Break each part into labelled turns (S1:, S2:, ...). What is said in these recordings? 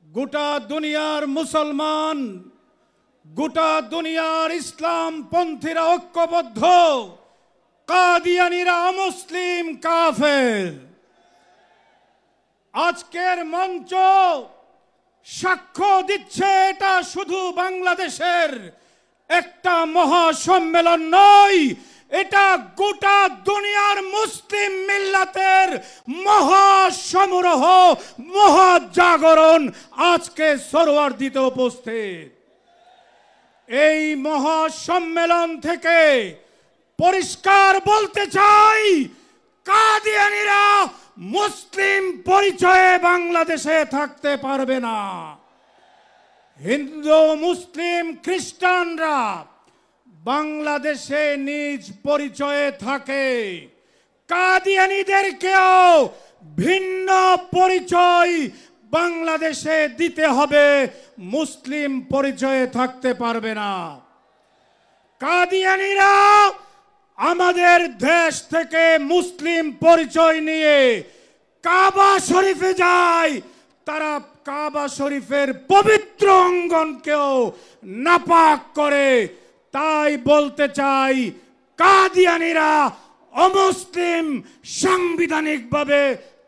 S1: গোটা দুনিয়ার মুসলমান, গোটা দুনিয়ার ইসলাম পন্থীরা ঐক্যবদ্ধ, কাদিয়ানীরা অমুসলিম কাফের। আজকের মঞ্চ সাক্ষ্য দিচ্ছে এটা শুধু বাংলাদেশের একটা মহাসম্মেলন নয়, এটা গোটা দুনিয়ার মুসলিম মিল্লাতের মহাসমারোহ, মহাজাগরণ আজকে সরওয়ার্দিতে উপস্থিত। এই মহাসম্মেলন থেকে পরিষ্কার বলতে চাই, কাদিয়ানীরা মুসলিম পরিচয়ে বাংলাদেশে থাকতে পারবে না। হিন্দু, মুসলিম, খ্রিস্টানরা বাংলাদেশে নিজ পরিচয়ে থাকে। কাদিয়ানীদেরকেও ভিন্ন পরিচয় বাংলাদেশে দিতে হবে, মুসলিম পরিচয়ে থাকতে পারবে না। কাদিয়ানীরা আমাদের দেশ থেকে মুসলিম পরিচয় নিয়ে কাবা শরীফে যায়, তারা কাবা শরীফের পবিত্র অঙ্গনকেও নাপাক করে। তাই বলতে চাই, কাদিয়ানীরা অমুসলিম, সাংবিধানিকভাবে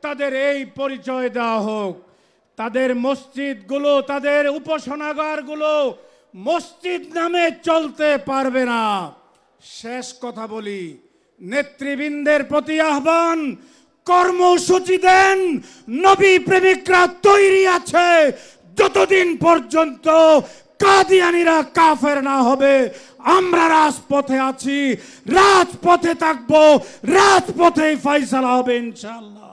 S1: তাদের এই পরিচয় দেওয়া হোক। তাদের মসজিদগুলো, তাদের উপাসনাগারগুলো মসজিদ নামে চলতে পারবে না। শেষ কথা বলি, নেতৃবৃন্দের প্রতি আহ্বান, কর্মসূচি দেন। নবী প্রেমিকরা তৈরি আছে, যতদিন পর্যন্ত কাদিয়ানীরা কাফের না হবে আমরা রাজপথে আছি, রাজপথে থাকবো, রাজপথেই ফয়সালা হবে ইনশাআল্লাহ।